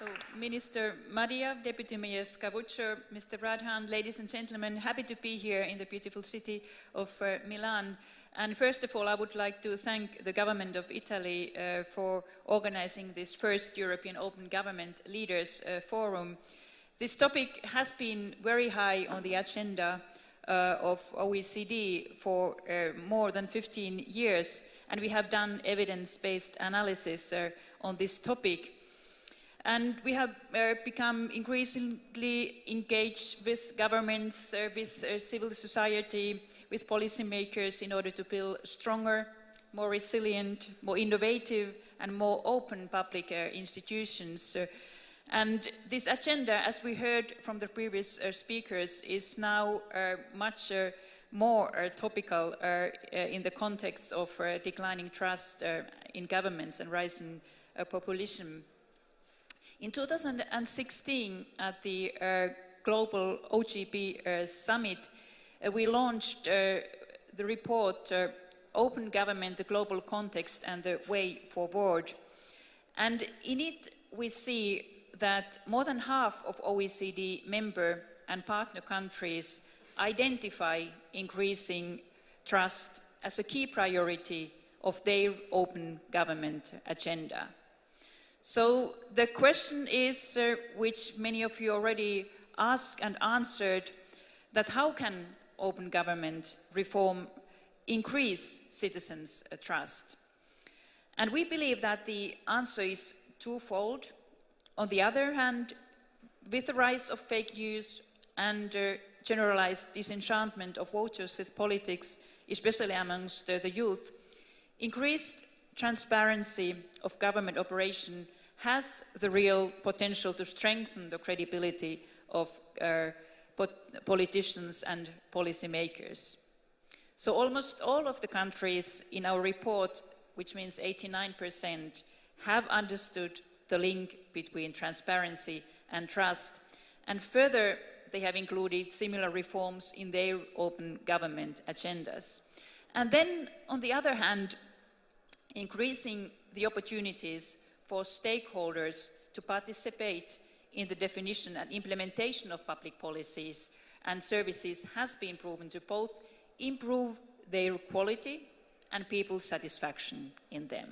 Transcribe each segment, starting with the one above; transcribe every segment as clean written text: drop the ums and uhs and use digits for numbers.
So, Minister Madia, Deputy Mayor Scavuccio, Mr. Radhan, ladies and gentlemen, happy to be here in the beautiful city of Milan. And first of all, I would like to thank the government of Italy for organizing this first European Open Government Leaders Forum. This topic has been very high on the agenda of OECD for more than 15 years, and we have done evidence-based analysis on this topic. And we have become increasingly engaged with governments, with civil society, with policymakers in order to build stronger, more resilient, more innovative and more open public institutions. And this agenda, as we heard from the previous speakers, is now much more topical in the context of declining trust in governments and rising populism. In 2016, at the Global OGP Summit, we launched the report, Open Government, the Global Context and the Way Forward. And in it, we see that more than half of OECD member and partner countries identify increasing trust as a key priority of their open government agenda. So the question is, which many of you already asked and answered, that how can open government reform increase citizens' trust? And we believe that the answer is twofold. On the other hand, with the rise of fake news and generalized disenchantment of voters with politics, especially amongst the youth, increased transparency of government operation has the real potential to strengthen the credibility of politicians and policymakers. So almost all of the countries in our report, which means 89%, have understood the link between transparency and trust, and further they have included similar reforms in their open government agendas. And then, on the other hand, increasing the opportunities for stakeholders to participate in the definition and implementation of public policies and services has been proven to both improve their quality and people's satisfaction in them.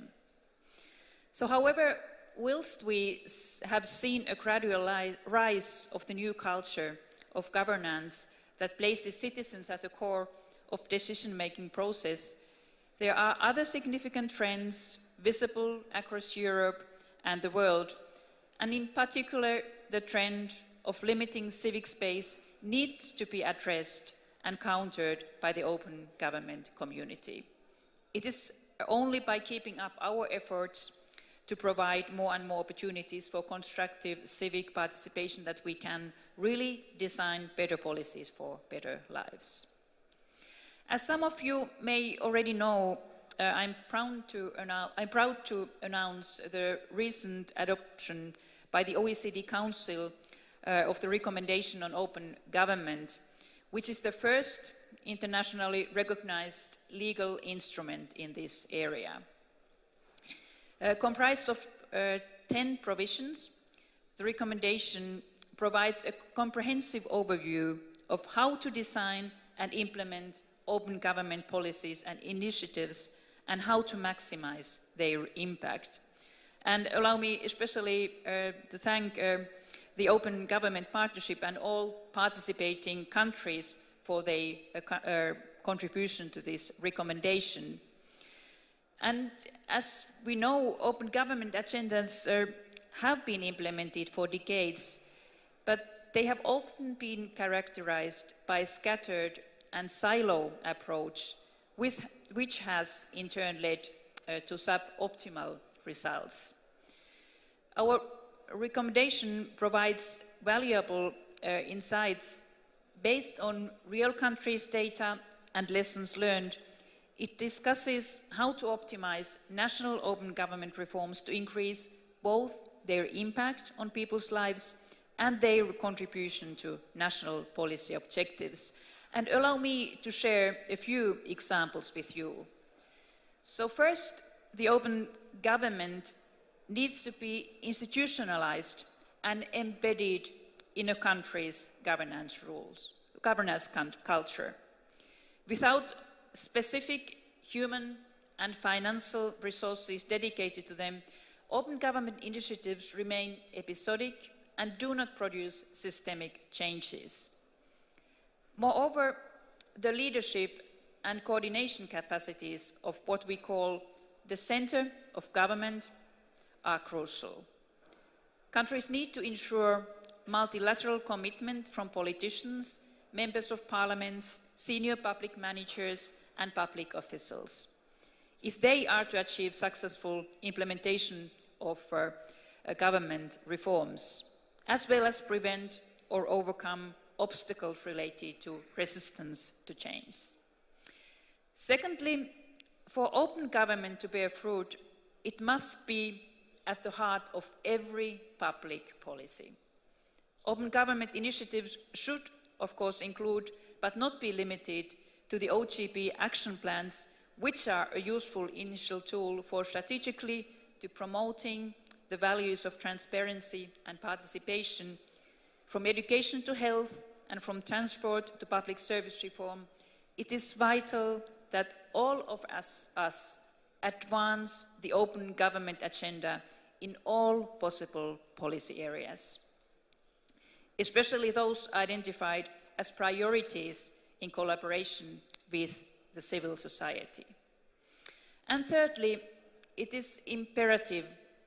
So, however, whilst we have seen a gradual rise of the new culture of governance that places citizens at the core of decision-making process, there are other significant trends visible across Europe and the world, and in particular, the trend of limiting civic space needs to be addressed and countered by the open government community. It is only by keeping up our efforts to provide more and more opportunities for constructive civic participation that we can really design better policies for better lives. As some of you may already know, I'm proud to announce the recent adoption by the OECD Council of the recommendation on open government, which is the first internationally recognized legal instrument in this area. Comprised of 10 provisions, the recommendation provides a comprehensive overview of how to design and implement open government policies and initiatives and how to maximize their impact. And allow me especially to thank the Open Government Partnership and all participating countries for their contribution to this recommendation. And as we know, open government agendas have been implemented for decades, but they have often been characterized by a scattered and silo approach, which has in turn led to suboptimal results. Our recommendation provides valuable insights based on real countries' data and lessons learned. It discusses how to optimize national open government reforms to increase both their impact on people's lives and their contribution to national policy objectives. And allow me to share a few examples with you. So first, the open government needs to be institutionalized and embedded in a country's governance culture. Without specific human and financial resources dedicated to them, open government initiatives remain episodic and do not produce systemic changes. Moreover, the leadership and coordination capacities of what we call the centre of government are crucial. Countries need to ensure multilateral commitment from politicians, members of parliaments, senior public managers and public officials, if they are to achieve successful implementation of government reforms, as well as prevent or overcome obstacles related to resistance to change. Secondly, for open government to bear fruit, it must be at the heart of every public policy. Open government initiatives should, of course, include, but not be limited to the OGP action plans, which are a useful initial tool for strategically to promoting the values of transparency and participation, from education to health and from transport to public service reform. It is vital that all of us advance the open government agenda in all possible policy areas, especially those identified as priorities in collaboration with the civil society. And thirdly, it is imperative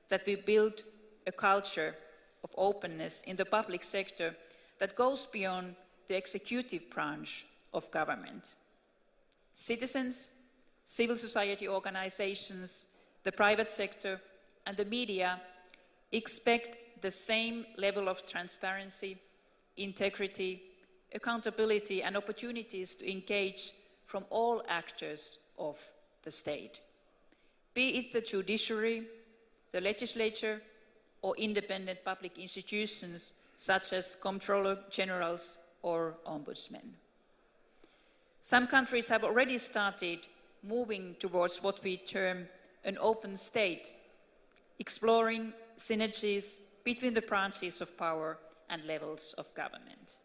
that we build a culture of openness in the public sector that goes beyond the executive branch of government. Citizens, civil society organizations, the private sector and the media expect the same level of transparency, integrity, accountability and opportunities to engage from all actors of the state, be it the judiciary, the legislature or independent public institutions such as comptroller generals or ombudsmen. Some countries have already started moving towards what we term an open state, exploring synergies between the branches of power and levels of government.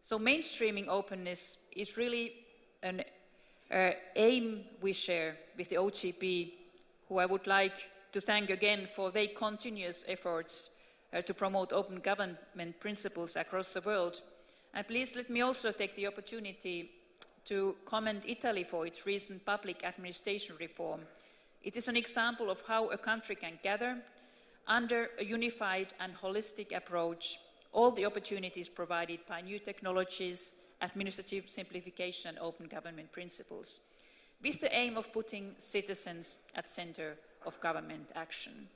So mainstreaming openness is really an aim we share with the OGP, who I would like to thank again for their continuous efforts to promote open government principles across the world. And please let me also take the opportunity to commend Italy for its recent public administration reform. It is an example of how a country can gather, under a unified and holistic approach, all the opportunities provided by new technologies, administrative simplification and open government principles, with the aim of putting citizens at the centre of government action.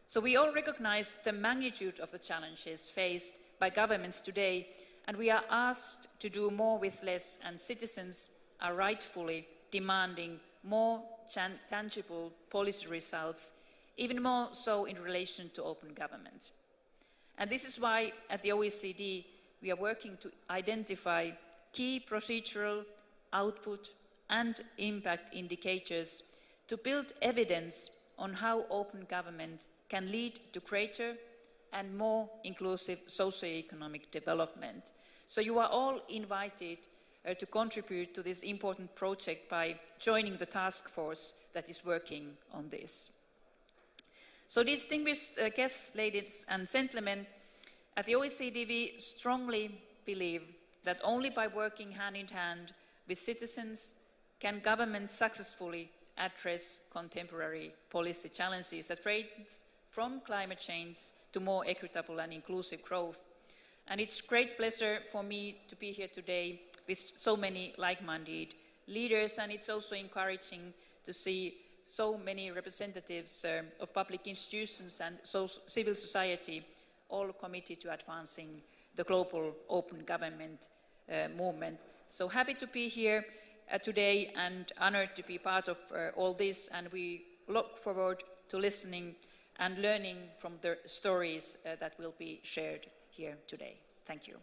So we all recognise the magnitude of the challenges faced by governments today, and we are asked to do more with less, and citizens are rightfully demanding more tangible policy results, even more so in relation to open government. And this is why at the OECD we are working to identify key procedural, output and impact indicators to build evidence on how open government can lead to greater and more inclusive socio-economic development. So you are all invited to contribute to this important project by joining the task force that is working on this. So distinguished guests, ladies and gentlemen, at the OECD we strongly believe that only by working hand in hand with citizens can governments successfully address contemporary policy challenges that range from climate change to more equitable and inclusive growth. And it's a great pleasure for me to be here today with so many like-minded leaders, and it's also encouraging to see so many representatives of public institutions and civil society all committed to advancing the global open government movement. So happy to be here today and honored to be part of all this, and we look forward to listening and learning from the stories that will be shared here today. Thank you.